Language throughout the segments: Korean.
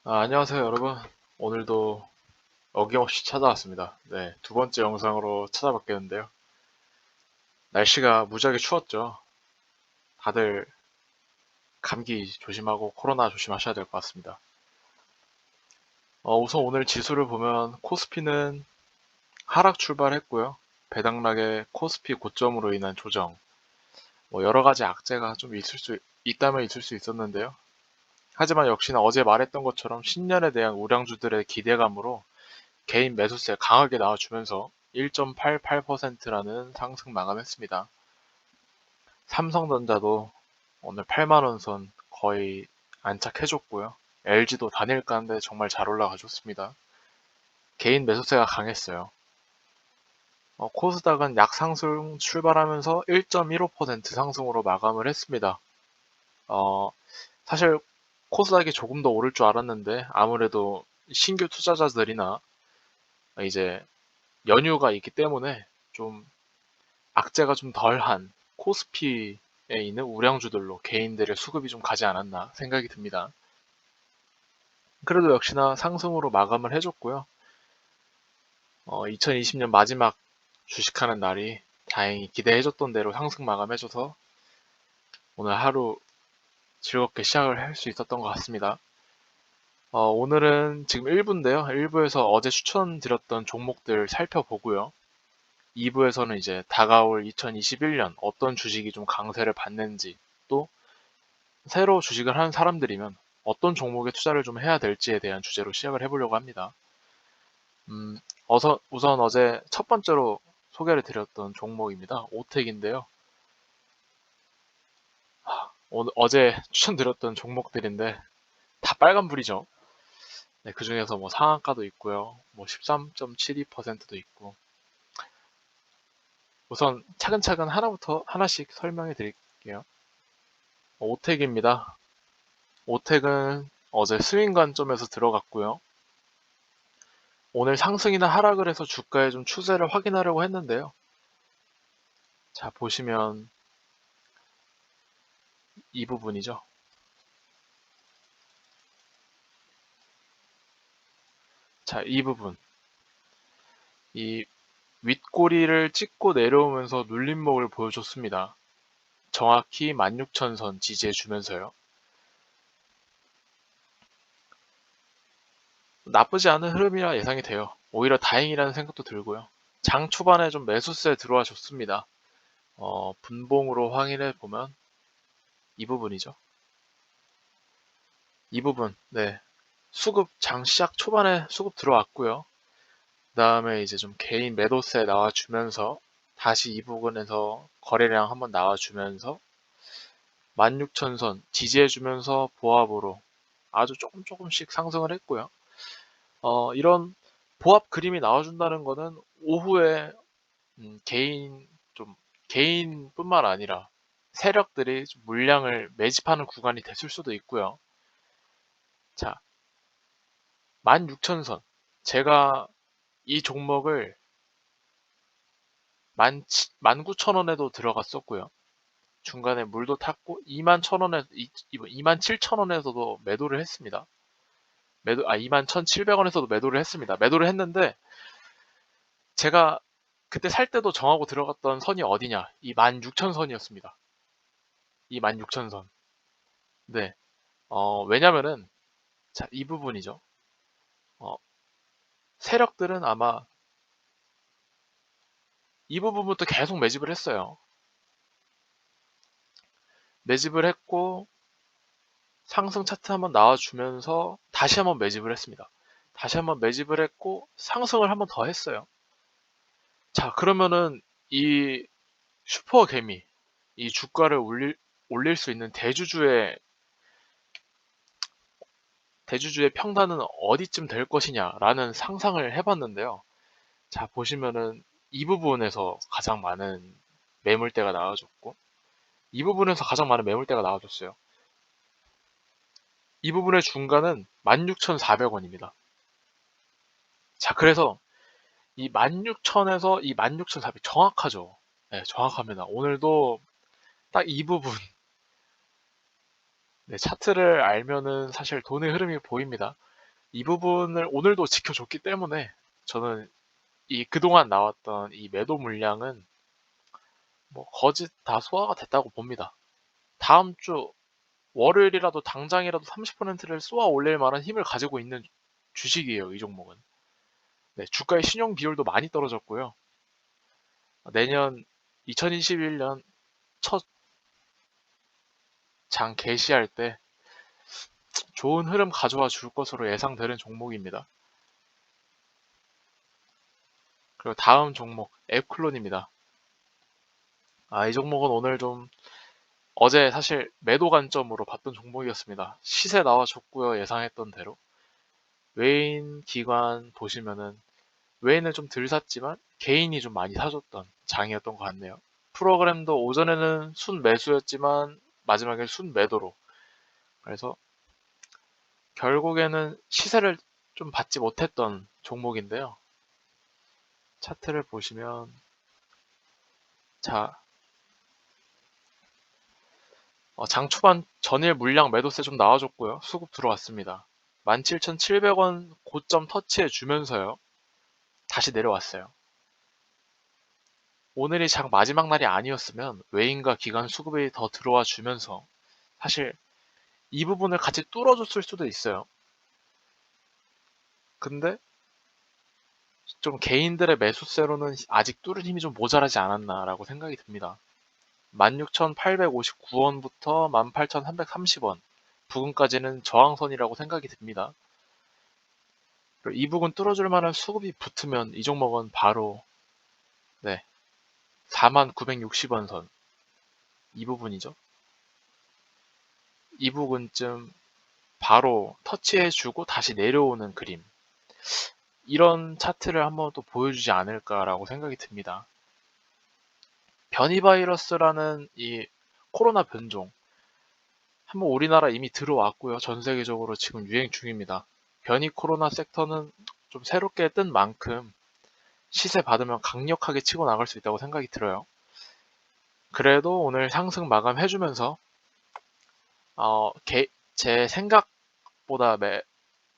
안녕하세요, 여러분. 오늘도 어김없이 찾아왔습니다. 네, 두 번째 영상으로 찾아뵙겠는데요. 날씨가 무지하게 추웠죠. 다들 감기 조심하고 코로나 조심하셔야 될 것 같습니다. 우선 오늘 지수를 보면 코스피는 하락 출발했고요. 배당락의 코스피 고점으로 인한 조정, 여러 가지 악재가 좀 있다면 있을 수 있었는데요. 하지만 역시나 어제 말했던 것처럼 신년에 대한 우량주들의 기대감으로 개인 매수세 강하게 나와주면서 1.88%라는 상승 마감했습니다. 삼성전자도 오늘 8만원 선 거의 안착해줬고요. LG도 단일 가는데 정말 잘 올라가줬습니다. 개인 매수세가 강했어요. 코스닥은 약상승 출발하면서 1.15% 상승으로 마감을 했습니다. 어, 사실 코스닥이 조금 더 오를 줄 알았는데 아무래도 신규 투자자들이나 이제 연휴가 있기 때문에 좀 악재가 좀 덜한 코스피에 있는 우량주들로 개인들의 수급이 좀 가지 않았나 생각이 듭니다. 그래도 역시나 상승으로 마감을 해줬고요. 2020년 마지막 주식하는 날이 다행히 기대해줬던 대로 상승 마감해줘서 오늘 하루 즐겁게 시작을 할 수 있었던 것 같습니다. 오늘은 지금 1부인데요. 1부에서 어제 추천드렸던 종목들 살펴보고요. 2부에서는 이제 다가올 2021년 어떤 주식이 좀 강세를 받는지, 또 새로 주식을 하는 사람들이면 어떤 종목에 투자를 좀 해야 될지에 대한 주제로 시작을 해보려고 합니다. 우선 어제 첫 번째로 소개를 드렸던 종목입니다. 오텍인데요. 어제 추천드렸던 종목들인데 다 빨간불이죠. 네, 그 중에서 뭐 상한가도 있고요. 뭐 13.72%도 있고. 우선 차근차근 하나부터 하나씩 설명해 드릴게요. 오텍입니다. 오텍은 어제 스윙 관점에서 들어갔고요. 오늘 상승이나 하락을 해서 주가의 좀 추세를 확인하려고 했는데요. 자, 보시면 이 부분이죠. 자, 이 부분. 이 윗꼬리를 찍고 내려오면서 눌림목을 보여줬습니다. 정확히 16,000선 지지해 주면서요. 나쁘지 않은 흐름이라 예상이 돼요. 오히려 다행이라는 생각도 들고요. 장 초반에 좀 매수세 들어와 줬습니다. 분봉으로 확인해 보면 이 부분이죠. 이 부분, 네. 수급 장 시작 초반에 수급 들어왔고요. 그 다음에 이제 좀 개인 매도세 나와주면서 다시 이 부분에서 거래량 한번 나와주면서 16,000선 지지해주면서 보합으로 아주 조금씩 상승을 했고요. 이런 보합 그림이 나와준다는 거는 오후에 개인뿐만 아니라 세력들이 좀 물량을 매집하는 구간이 됐을 수도 있고요. 자, 16,000선. 제가 이 종목을 19,000원에도 들어갔었고요. 중간에 물도 탔고 21,000원에 27,000원에서도 매도를 했습니다. 21,700원에서도 매도를 했습니다. 매도를 했는데 제가 그때 살 때도 정하고 들어갔던 선이 어디냐? 이 16,000선이었습니다. 이 16,000선. 네. 왜냐면은 자, 이 부분이죠. 어, 세력들은 아마 이 부분부터 계속 매집을 했어요. 매집을 했고 상승 차트 한번 나와주면서 다시 한번 매집을 했습니다. 다시 한번 매집을 했고 상승을 한번 더 했어요. 자, 그러면은 이 슈퍼 개미, 이 주가를 올릴 수 있는 대주주의 평단은 어디쯤 될 것이냐라는 상상을 해봤는데요. 자, 보시면은 이 부분에서 가장 많은 매물대가 나와줬고, 이 부분에서 가장 많은 매물대가 나와줬어요. 이 부분의 중간은 16,400원입니다. 자, 그래서 이 16,000에서 이 16,400 정확하죠. 네, 정확합니다. 오늘도 딱 이 부분, 네, 차트를 알면은 사실 돈의 흐름이 보입니다. 이 부분을 오늘도 지켜줬기 때문에 저는 이 그동안 나왔던 이 매도 물량은 뭐 거의 다 소화가 됐다고 봅니다. 다음 주 월요일이라도 당장이라도 30%를 쏘아 올릴 만한 힘을 가지고 있는 주식이에요, 이 종목은. 네, 주가의 신용 비율도 많이 떨어졌고요. 내년 2021년 첫 장 개시할 때 좋은 흐름 가져와 줄 것으로 예상되는 종목입니다. 그리고 다음 종목, 앱클론입니다. 이 종목은 오늘 좀 어제 사실 매도 관점으로 봤던 종목이었습니다. 시세 나와줬고요, 예상했던 대로. 외인 기관 보시면은 외인을 좀 덜 샀지만 개인이 좀 많이 사줬던 장이었던 것 같네요. 프로그램도 오전에는 순 매수였지만 마지막에 순 매도로. 그래서 결국에는 시세를 좀 받지 못했던 종목인데요. 차트를 보시면 자, 장 초반 전일 물량 매도세 좀 나와줬고요. 수급 들어왔습니다. 17,700원 고점 터치해 주면서요. 다시 내려왔어요. 오늘이 장 마지막 날이 아니었으면 외인과 기관 수급이 더 들어와 주면서 사실 이 부분을 같이 뚫어줬을 수도 있어요. 근데 좀 개인들의 매수세로는 아직 뚫을 힘이 좀 모자라지 않았나라고 생각이 듭니다. 16,859원부터 18,330원 부근까지는 저항선이라고 생각이 듭니다. 이 부근 뚫어줄 만한 수급이 붙으면 이 종목은 바로 4960원 선 이 부분이죠. 이 부분쯤 바로 터치해주고 다시 내려오는 그림, 이런 차트를 한번 또 보여주지 않을까라고 생각이 듭니다. 변이 바이러스라는 이 코로나 변종, 한번 우리나라 이미 들어왔고요. 전 세계적으로 지금 유행 중입니다. 변이 코로나 섹터는 좀 새롭게 뜬 만큼 시세 받으면 강력하게 치고 나갈 수 있다고 생각이 들어요. 그래도 오늘 상승 마감해주면서 제 생각보다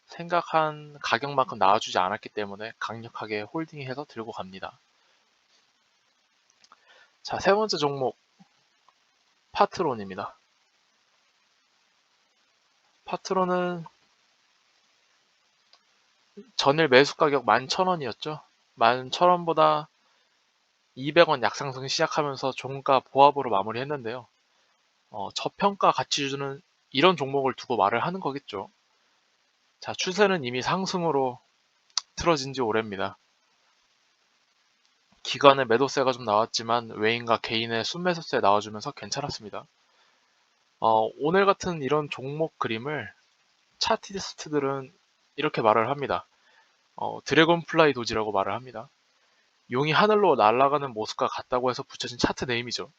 생각한 가격만큼 나와주지 않았기 때문에 강력하게 홀딩해서 들고 갑니다. 자, 세 번째 종목 파트론입니다. 파트론은 전일 매수 가격 11,000원이었죠. 11,000원보다 200원 약상승 시작하면서 종가 보합으로 마무리했는데요. 저평가 가치주는 이런 종목을 두고 말을 하는 거겠죠. 자, 추세는 이미 상승으로 틀어진 지 오래입니다. 기관의 매도세가 좀 나왔지만 외인과 개인의 순매수세 나와주면서 괜찮았습니다. 오늘 같은 이런 종목 그림을 차티스트들은 이렇게 말을 합니다. 드래곤플라이 도지라고 말을 합니다. 용이 하늘로 날아가는 모습과 같다고 해서 붙여진 차트 네임이죠.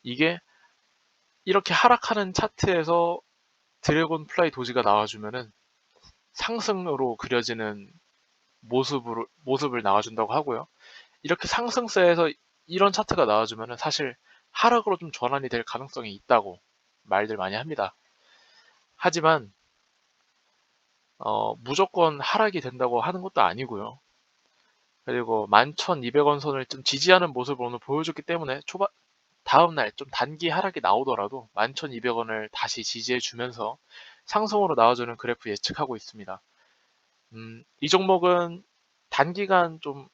이게 이렇게 하락하는 차트에서 드래곤플라이 도지가 나와주면은 상승으로 그려지는 모습을 나와준다고 하고요. 이렇게 상승세에서 이런 차트가 나와주면은 사실 하락으로 좀 전환이 될 가능성이 있다고 말들 많이 합니다. 하지만 무조건 하락이 된다고 하는 것도 아니고요. 그리고 11,200원 선을 좀 지지하는 모습을 오늘 보여줬기 때문에 다음날 좀 단기 하락이 나오더라도 11,200원을 다시 지지해주면서 상승으로 나와주는 그래프 예측하고 있습니다. 이 종목은 단기간 좀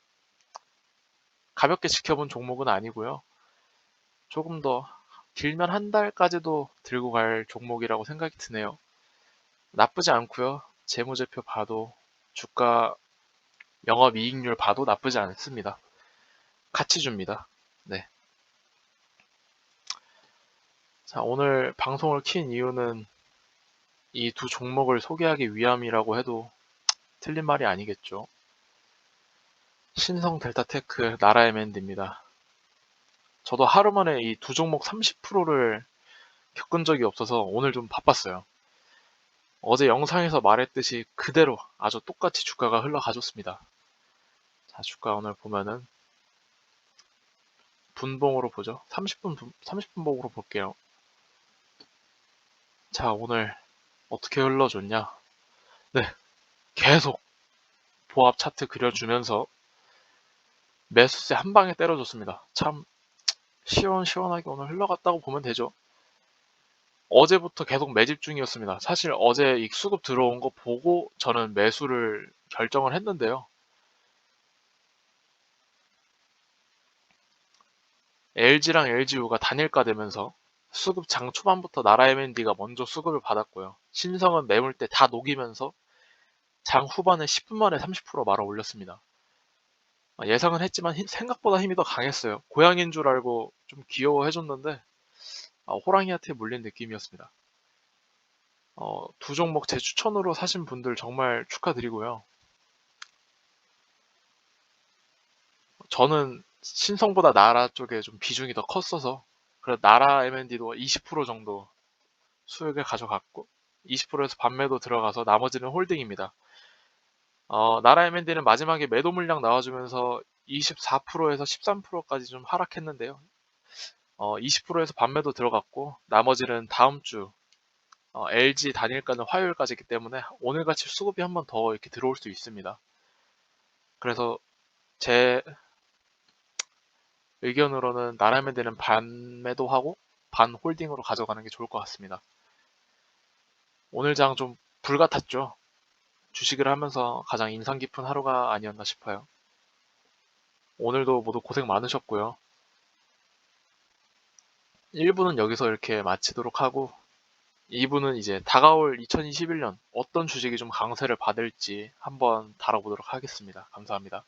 가볍게 지켜본 종목은 아니고요. 조금 더 길면 한 달까지도 들고 갈 종목이라고 생각이 드네요. 나쁘지 않고요. 재무제표 봐도 주가 영업이익률 봐도 나쁘지 않습니다. 같이 줍니다. 네. 자, 오늘 방송을 킨 이유는 이 두 종목을 소개하기 위함이라고 해도 틀린 말이 아니겠죠. 신성 델타테크 나라에맨드입니다. 저도 하루 만에 이 두 종목 30%를 겪은 적이 없어서 오늘 좀 바빴어요. 어제 영상에서 말했듯이 그대로 아주 똑같이 주가가 흘러가줬습니다. 자, 주가 오늘 보면은 분봉으로 보죠. 30분 봉으로 볼게요. 자, 오늘 어떻게 흘러줬냐? 네, 계속 보합 차트 그려주면서 매수세 한 방에 때려줬습니다. 참 시원시원하게 오늘 흘러갔다고 보면 되죠. 어제부터 계속 매집 중이었습니다. 사실 어제 이 수급 들어온 거 보고 저는 매수를 결정을 했는데요. LG랑 LGU가 단일가 되면서 수급 장 초반부터 나라 M&D가 먼저 수급을 받았고요. 신성은 매물대 다 녹이면서 장 후반에 10분 만에 30% 말아 올렸습니다. 예상은 했지만 생각보다 힘이 더 강했어요. 고양이인 줄 알고 좀 귀여워해줬는데 호랑이한테 물린 느낌이었습니다. 두 종목 제 추천으로 사신 분들 정말 축하드리고요. 저는 신성보다 나라 쪽에 좀 비중이 더 컸어서 그래서 나라 M&D도 20% 정도 수익을 가져갔고 20%에서 반매도 들어가서 나머지는 홀딩입니다. 나라 M&D는 마지막에 매도 물량 나와주면서 24%에서 13%까지 좀 하락했는데요. 20%에서 반매도 들어갔고 나머지는 다음 주 LG 단일가는 화요일까지이기 때문에 오늘같이 수급이 한 번 더 이렇게 들어올 수 있습니다. 그래서 제 의견으로는 나라면되는 반 매도하고 반 홀딩으로 가져가는 게 좋을 것 같습니다. 오늘 장 좀 불같았죠. 주식을 하면서 가장 인상 깊은 하루가 아니었나 싶어요. 오늘도 모두 고생 많으셨고요. 1부는 여기서 이렇게 마치도록 하고 2부는 이제 다가올 2021년 어떤 주식이 좀 강세를 받을지 한번 다뤄보도록 하겠습니다. 감사합니다.